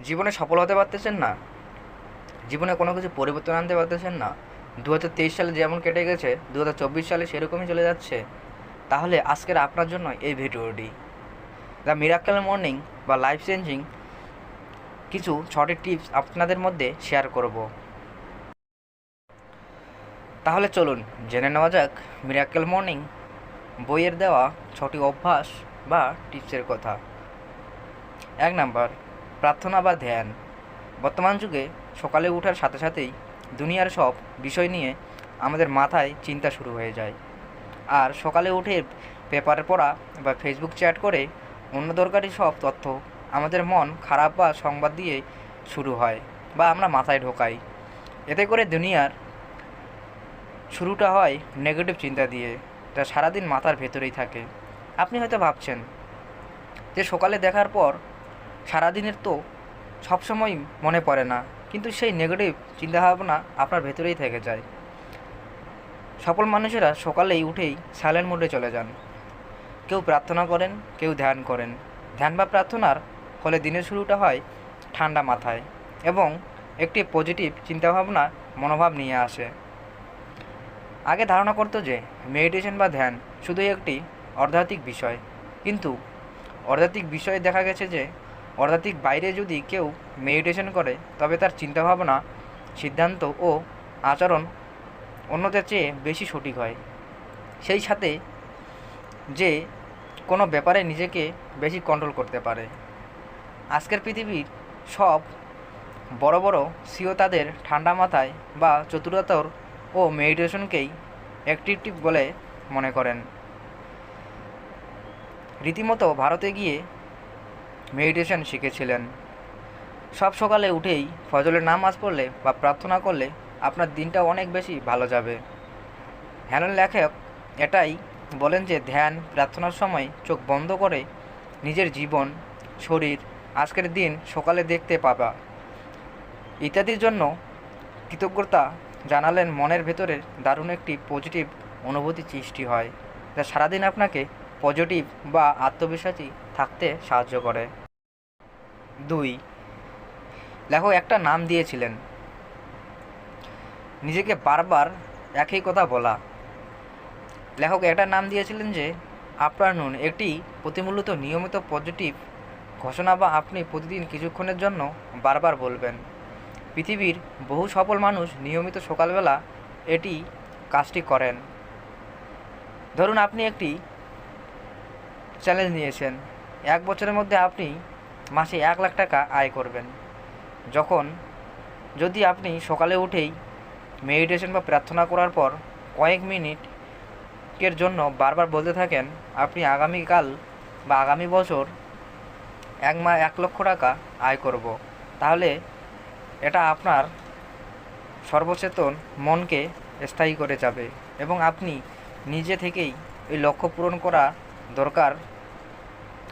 জীবনে সফল হতে পারতেছেন না, জীবনে কোনো কিছু পরিবর্তন আনতে পারতেছেন না, 2023 সালে যেমন কেটে গেছে 2024 সালে সেরকমই চলে যাচ্ছে, তাহলে আজকের আপনার জন্য এই ভিডিওটি দ্য মিরাক্কেল মর্নিং বা লাইফ চেঞ্জিং কিছু 6টি টিপস আপনাদের মধ্যে শেয়ার করব। তাহলে চলুন জেনে নেওয়া যাক মিরাক্কেল মর্নিং বইয়ের দেওয়া 6টি অভ্যাস বা টিপসের কথা। 1 নাম্বার, প্রার্থনা বা ধ্যান। বর্তমান যুগে সকালে ওঠার সাথে সাথেই দুনিয়ার সব বিষয় নিয়ে আমাদের মাথায় চিন্তা শুরু হয়ে যায়। আর সকালে উঠে পেপার পড়া বা ফেসবুক চ্যাট করে অন্য দরকারি সব তথ্য আমাদের মন খারাপ বা সংবাদ দিয়ে শুরু হয় বা আমরা মাথায় ঢোকাই। এতে করে দুনিয়ার শুরুটা হয় নেগেটিভ চিন্তা দিয়ে, যা সারাদিন মাথার ভেতরেই থাকে। আপনি হয়তো ভাবছেন যে সকালে দেখার পর সারাদিনের তো সবসময় মনে পড়ে না, কিন্তু সেই নেগেটিভ চিন্তাভাবনা আপনার ভেতরেই থেকে যায়। সফল মানুষেরা সকালেই উঠেই সাইলেন্ট মোডে চলে যান। কেউ প্রার্থনা করেন, কেউ ধ্যান করেন। ধ্যান বা প্রার্থনার ফলে দিনের শুরুটা হয় ঠান্ডা মাথায় এবং একটি পজিটিভ চিন্তাভাবনা মনোভাব নিয়ে আসে। আগে ধারণা করতো যে মেডিটেশন বা ধ্যান শুধুই একটি আধ্যাত্মিক বিষয়, কিন্তু আধ্যাত্মিক বিষয়ে দেখা গেছে যে আধ্যাত্মিক বাইরে যদি কেউ মেডিটেশন করে তবে তার চিন্তাভাবনা, সিদ্ধান্ত ও আচরণ অন্যদের চেয়ে বেশি সঠিক হয়। সেই সাথে যে কোনো ব্যাপারে নিজেকে বেশি কন্ট্রোল করতে পারে। আজকের পৃথিবীর সব বড় বড় সিও তাদের ঠান্ডা মাথায় বা চতুরতার ও মেডিটেশনকেই অ্যাক্টিভ বলে মনে করেন। রীতিমতো ভারতে গিয়ে মেডিটেশন শিখেছিলেন। সব সকালে উঠেই ফজরের নামাজ পড়লে বা প্রার্থনা করলে আপনার দিনটা অনেক বেশি ভালো যাবে। হ্যানেল লেখক এটাই বলেন যে ধ্যান প্রার্থনার সময় চোখ বন্ধ করে নিজের জীবন, শরীর, আজকের দিন সকালে দেখতে পাবা ইত্যাদির জন্য কৃতজ্ঞতা জানালেন মনের ভেতরে দারুণ একটি পজিটিভ অনুভূতি সৃষ্টি হয়, যা সারাদিন আপনাকে পজিটিভ বা আত্মবিশ্বাসী থাকতে সাহায্য করে। 2, লেখক একটা নাম দিয়েছিলেন নিজেকে বারবার একই কথা বলা। লেখক একটা নাম দিয়েছিলেন যে আফটারনুন, একটি প্রতিমূলত নিয়মিত পজিটিভ ঘোষণা বা আপনি প্রতিদিন কিছুক্ষণের জন্য বারবার বলবেন। পৃথিবীর বহু সফল মানুষ নিয়মিত সকালবেলা এটি কাজটি করেন। ধরুন আপনি একটি চ্যালেঞ্জ নিয়েছেন, 1 বছরের মধ্যে আপনি মাসে 1 লাখ টাকা আয় করবেন। যদি আপনি সকালে উঠেই মেডিটেশন বা প্রার্থনা করার পর কয়েক মিনিটের জন্য বারবার বলতে থাকেন আপনি আগামীকাল বা আগামী বছর 1 লক্ষ টাকা আয় করব, তাহলে এটা আপনার সর্বচেতন মনকে স্থায়ী করে যাবে এবং আপনি নিজে থেকেই এই লক্ষ্য পূরণ করা দরকার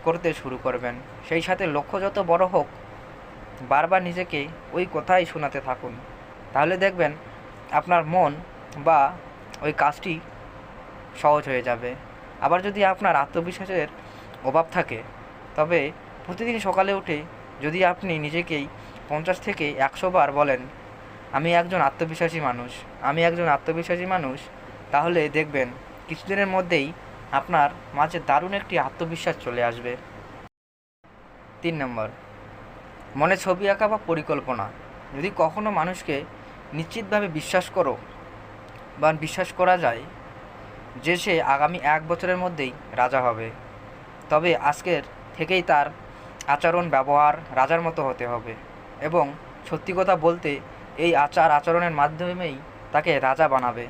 করতে শুরু করবেন। সেই সাথে লক্ষ্য যত বড় হোক, বারবার নিজেকে ওই কথাই শোনাতে থাকুন, তাহলে দেখবেন আপনার মন বা ওই কাজটি সহজ হয়ে যাবে। আবার যদি আপনার আত্মবিশ্বাসের অভাব থাকে, তবে প্রতিদিন সকালে উঠে যদি আপনি নিজেকেই 50 থেকে 100 বার বলেন আমি একজন আত্মবিশ্বাসী মানুষ, তাহলে দেখবেন কিছুদিনের মধ্যেই আপনার মাঝে দারুণ একটি আত্মবিশ্বাস চলে আসবে। 3 নম্বর, মনে ছবি আঁকা বা পরিকল্পনা। যদি কখনো মানুষকে নিশ্চিতভাবে বিশ্বাস করা যায় যে সে আগামী 1 বছরের মধ্যেই রাজা হবে, তবে আজকের থেকেই তার আচরণ ব্যবহার রাজার মতো হতে হবে এবং সত্যি কথা বলতে এই আচরণের মাধ্যমেই তাকে রাজা বানাবে।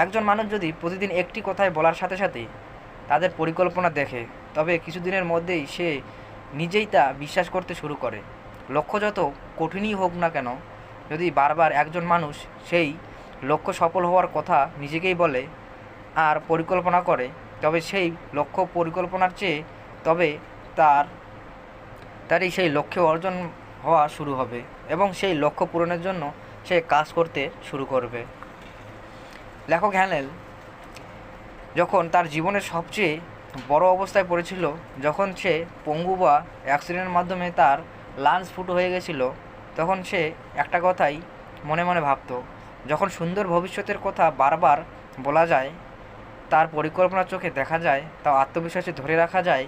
একজন মানুষ যদি প্রতিদিন একটি কথায় বলার সাথে সাথে তাদের পরিকল্পনা দেখে, তবে কিছুদিনের মধ্যেই সে নিজেই তা বিশ্বাস করতে শুরু করে। লক্ষ্য যত কঠিনই হোক না কেন, যদি বারবার একজন মানুষ সেই লক্ষ্য সফল হওয়ার কথা নিজেকেই বলে আর পরিকল্পনা করে, তবে সেই লক্ষ্য পরিকল্পনার চেয়ে তারই সেই লক্ষ্যে অর্জন হওয়া শুরু হবে এবং সেই লক্ষ্য পূরণের জন্য সে কাজ করতে শুরু করবে। লেখক হ্যানেল যখন তার জীবনের সবচেয়ে বড় অবস্থায় পড়েছিল, যখন সে পঙ্গু বা অ্যাক্সিডেন্টের মাধ্যমে তার লাঞ্চ ফুটো হয়ে গেছিল, তখন সে একটা কথাই মনে মনে ভাবতো, যখন সুন্দর ভবিষ্যতের কথা বারবার বলা যায়, তার পরিকল্পনা চোখে দেখা যায়, তাও আত্মবিশ্বাসে ধরে রাখা যায়,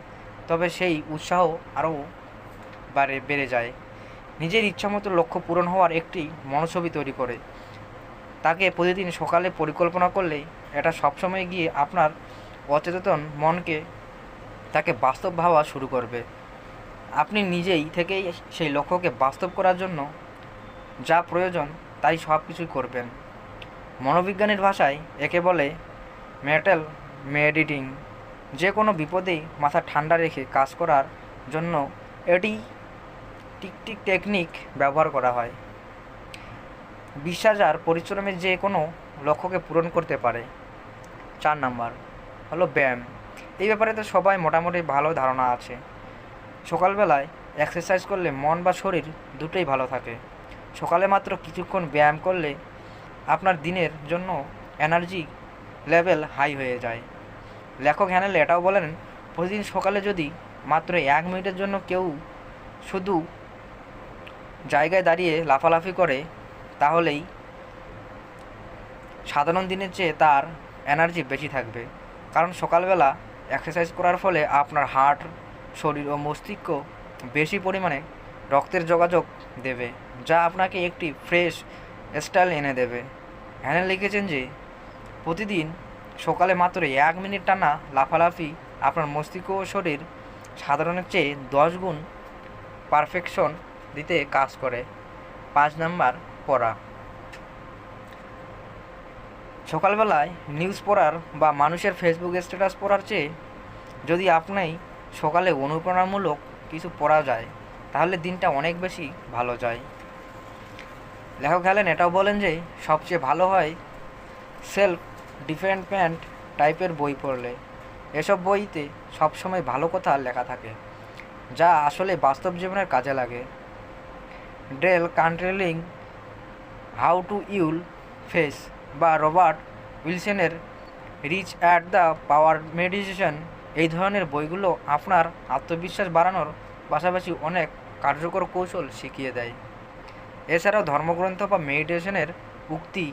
তবে সেই উৎসাহ আরও বেড়ে যায়। নিজের ইচ্ছামতো লক্ষ্য পূরণ হওয়ার একটি মনোছবি তৈরি করে তাকে প্রতিদিন সকালে পরিকল্পনা করলে এটা সবসময় গিয়ে আপনার অচেতন মনকে তাকে বাস্তব ভাবা শুরু করবে। আপনি নিজেই থেকেই সেই লক্ষ্যকে বাস্তব করার জন্য যা প্রয়োজন তাই সব কিছুই করবেন। মনোবিজ্ঞানের ভাষায় একে বলে মেন্টাল মেডিটিং। যে কোনো বিপদেই মাথা ঠান্ডা রেখে কাজ করার জন্য এটি টিকটিক টেকনিক ব্যবহার করা হয়। বিশ্বাস আর পরিশ্রমে যে কোনো লক্ষ্যকে পূরণ করতে পারে। 4 নাম্বার হলো ব্যায়াম। এই ব্যাপারে তো সবাই মোটামুটি ভালো ধারণা আছে। সকালবেলায় এক্সারসাইজ করলে মন বা শরীর দুটোই ভালো থাকে। সকালে মাত্র কিছুক্ষণ ব্যায়াম করলে আপনার দিনের জন্য এনার্জি লেভেল হাই হয়ে যায়। লেখক হ্যানেল এটাও বলেন, প্রতিদিন সকালে যদি মাত্র 1 মিনিটের জন্য কেউ শুধু জায়গায় দাঁড়িয়ে লাফালাফি করে, তাহলেই সাধারণ দিনের চেয়ে তার এনার্জি বেশি থাকবে। কারণ সকালবেলা এক্সারসাইজ করার ফলে আপনার হার্ট, শরীর ও মস্তিষ্ক বেশি পরিমাণে রক্তের যোগাযোগ দেবে, যা আপনাকে একটি ফ্রেশ স্টাইল এনে দেবে। হ্যানেল লিখেছেন যে প্রতিদিন সকালে মাত্র 1 মিনিট টানা লাফালাফি আপনার মস্তিষ্ক ও শরীর সাধারণের চেয়ে 10 গুণ পারফেকশন দিতে কাজ করে। 5 নাম্বার পড়া। সকালবেলায় নিউজ পড়ার বা মানুষের ফেসবুক স্ট্যাটাস পড়ার চেয়ে যদি আপনি সকালে অনুপ্রেরণামূলক কিছু পড়া যায়, তাহলে দিনটা অনেক বেশি ভালো যায়। লেখক হ্যালেন এটাও বলেন যে সবচেয়ে ভালো হয় সেলফ ডিফেন্ডমেন্ট টাইপের বই পড়লে। এসব বইতে সবসময় ভালো কথা লেখা থাকে, যা আসলে বাস্তব জীবনের কাজে লাগে। Dale Carnegie how to will face বা রবার্ট উইলসনের reach at the power meditation, এই ধরনের বইগুলো আপনার আত্মবিশ্বাস বাড়ানোর পাশাপাশি অনেক কার্যকর কৌশল শিখিয়ে দেয়। এছাড়াও ধর্মগ্রন্থ বা মেডিটেশনের উক্তি,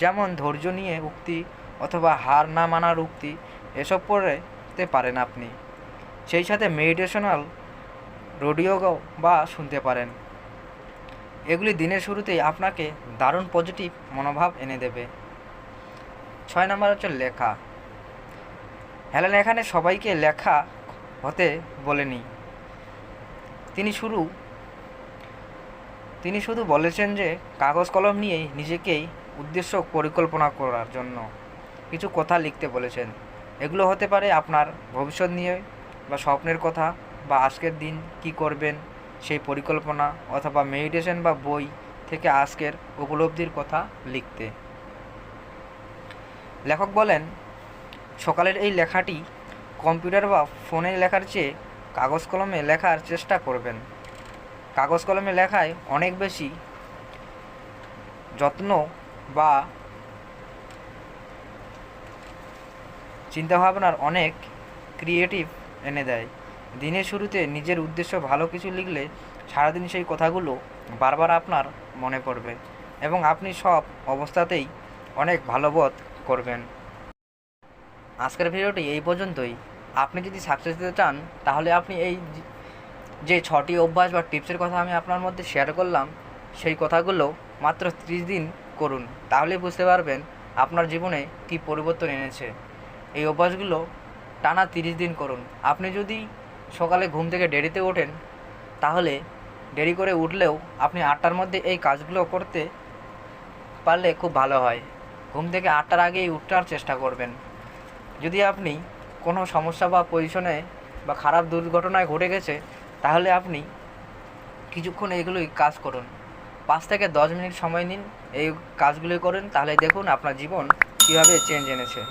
যেমন ধৈর্য নিয়ে উক্তি অথবা হার না মানার উক্তি, এসব পড়তে পারেন আপনি। সেই সাথে মেডিটেশনাল রেডিও বা শুনতে পারেন। এগুলি দিনের শুরুতেই আপনাকে দারুণ পজিটিভ মনোভাব এনে দেবে। 6 নাম্বার হচ্ছে লেখা। হ্যালেন এখানে সবাইকে লেখা হতে বলেনি। তিনি শুধু বলেছেন যে কাগজ কলম নিয়ে নিজেকেই উদ্দেশ্য পরিকল্পনা করার জন্য কিছু কথা লিখতে বলেছেন। এগুলো হতে পারে আপনার ভবিষ্যৎ নিয়ে বা স্বপ্নের কথা, বা আজকের দিন কি করবেন সেই পরিকল্পনা, অথবা মেডিটেশন বা বই থেকে আজকের উপলব্ধির কথা লিখতে। লেখক বলেন, সকালের এই লেখাটি কম্পিউটার বা ফোনে লেখার চেয়ে কাগজ কলমে লেখার চেষ্টা করবেন। কাগজ কলমে লেখায় অনেক বেশি যত্ন বা চিন্তাভাবনার অনেক ক্রিয়েটিভ এনে দেয়। দিনের শুরুতে নিজের উদ্দেশ্য ভালো কিছু লিখলে সারাদিন সেই কথাগুলো বারবার আপনার মনে পড়বে এবং আপনি সব অবস্থাতেই অনেক ভালো বোধ করবেন। আজকের ভিডিওটি এই পর্যন্তই। আপনি যদি সাকসেস দিতে চান, তাহলে আপনি এই যে 6টি অভ্যাস বা টিপসের কথা আমি আপনার মধ্যে শেয়ার করলাম, সেই কথাগুলো মাত্র 30 দিন করুন। তাহলে বুঝতে পারবেন আপনার জীবনে কী পরিবর্তন এনেছে। এই অভ্যাসগুলো টানা 30 দিন করুন। আপনি যদি সকালে ঘুম থেকে দেরিতে ওঠেন, তাহলে দেরি করে উঠলেও আপনি 8টার মধ্যে এই কাজগুলো করতে পারলে খুব ভালো হয়। ঘুম থেকে 8টার আগেই উঠার চেষ্টা করবেন। যদি আপনি কোনো সমস্যা বা পজিশনে বা খারাপ দুর্ঘটনায় ঘটে গেছে, তাহলে আপনি কিছুক্ষণ এইগুলোই কাজ করুন। 5 থেকে 10 মিনিট সময় নিন, এই কাজগুলি করুন, তাহলে দেখুন আপনার জীবন কীভাবে চেঞ্জ এনেছে।